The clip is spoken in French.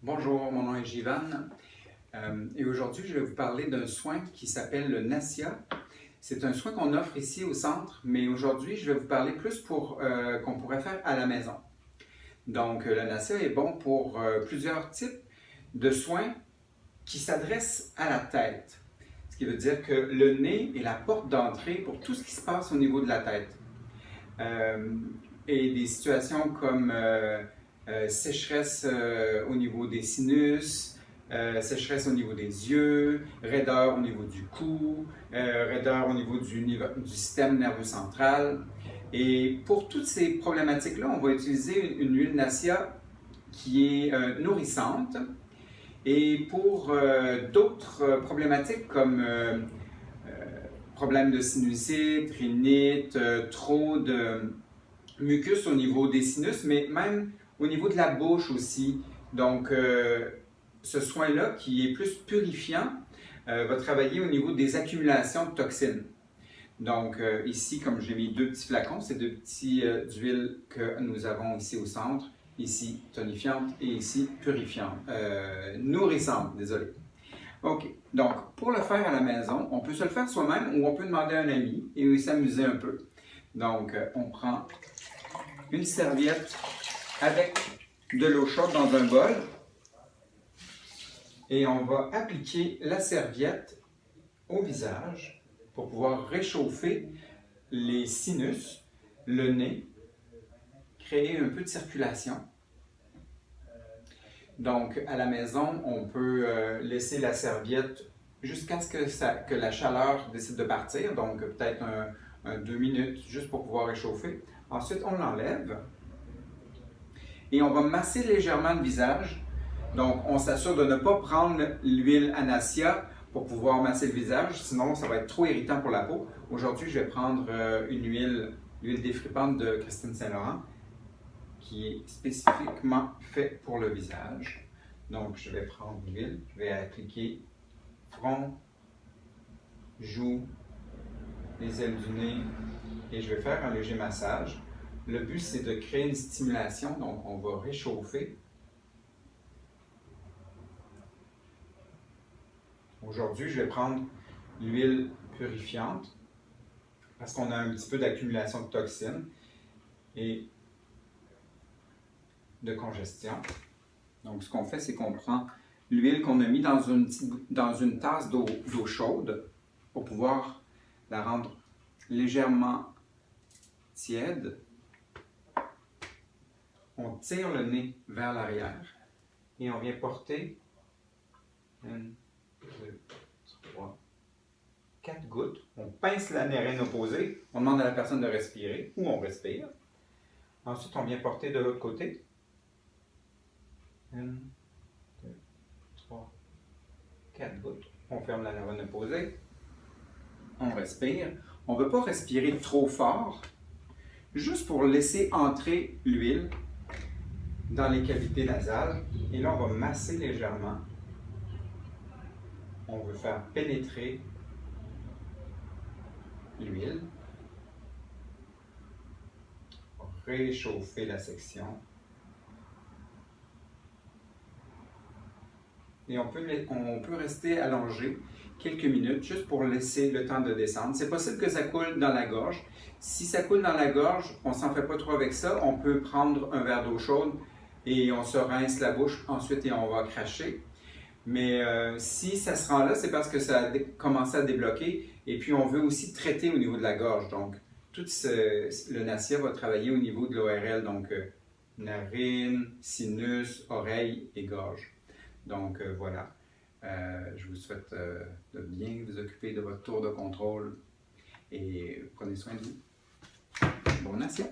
Bonjour, mon nom est Jivan et aujourd'hui je vais vous parler d'un soin qui s'appelle le Nassia. C'est un soin qu'on offre ici au centre, mais aujourd'hui je vais vous parler plus pour qu'on pourrait faire à la maison. Donc le Nassia est bon pour plusieurs types de soins qui s'adressent à la tête. Ce qui veut dire que le nez est la porte d'entrée pour tout ce qui se passe au niveau de la tête. Et des situations comme sécheresse au niveau des sinus, sécheresse au niveau des yeux, raideur au niveau du cou, raideur au niveau du système nerveux central. Et pour toutes ces problématiques-là, on va utiliser une huile Nassia qui est nourrissante. Et pour d'autres problématiques comme problèmes de sinusite, rhinite, trop de mucus au niveau des sinus, mais même au niveau de la bouche aussi. Donc, ce soin-là, qui est plus purifiant, va travailler au niveau des accumulations de toxines. Donc, ici, comme j'ai mis deux petits flacons, c'est deux petits d'huile que nous avons ici au centre. Ici, tonifiante et ici, purifiante. Nourrissante, désolé. OK. Donc, pour le faire à la maison, on peut se le faire soi-même ou on peut demander à un ami et s'amuser un peu. Donc, on prend une serviette avec de l'eau chaude dans un bol et on va appliquer la serviette au visage pour pouvoir réchauffer les sinus, le nez, créer un peu de circulation. Donc, à la maison, on peut laisser la serviette jusqu'à ce que la chaleur décide de partir, donc peut-être 2 minutes juste pour pouvoir réchauffer. Ensuite, on l'enlève et on va masser légèrement le visage. Donc, on s'assure de ne pas prendre l'huile Nassia pour pouvoir masser le visage, sinon ça va être trop irritant pour la peau. Aujourd'hui, je vais prendre l'huile défripante de Christine Saint-Laurent qui est spécifiquement faite pour le visage. Donc, je vais prendre l'huile, je vais appliquer front, joues, les ailes du nez et je vais faire un léger massage. Le but, c'est de créer une stimulation, donc on va réchauffer. Aujourd'hui, je vais prendre l'huile purifiante parce qu'on a un petit peu d'accumulation de toxines et de congestion. Donc, ce qu'on fait, c'est qu'on prend l'huile qu'on a mis dans une tasse d'eau chaude pour pouvoir la rendre légèrement tiède. On tire le nez vers l'arrière et on vient porter 1, 2, 3, 4 gouttes. On pince la narine opposée, on demande à la personne de respirer ou on respire. Ensuite, on vient porter de l'autre côté. 1, 2, 3, 4 gouttes. On ferme la narine opposée. On respire. On ne veut pas respirer trop fort, juste pour laisser entrer l'huile dans les cavités nasales. Et là, on va masser légèrement. On veut faire pénétrer l'huile. Réchauffer la section. Et on peut rester allongé quelques minutes juste pour laisser le temps de descendre. C'est possible que ça coule dans la gorge. Si ça coule dans la gorge, on ne s'en fait pas trop avec ça. On peut prendre un verre d'eau chaude et on se rince la bouche ensuite et on va cracher. Mais si ça se rend là, c'est parce que ça a commencé à débloquer et puis on veut aussi traiter au niveau de la gorge. Donc, le Nassia va travailler au niveau de l'ORL, donc narine, sinus, oreille et gorge. Donc voilà, je vous souhaite de bien vous occuper de votre tour de contrôle et prenez soin de vous. Bon Nassia!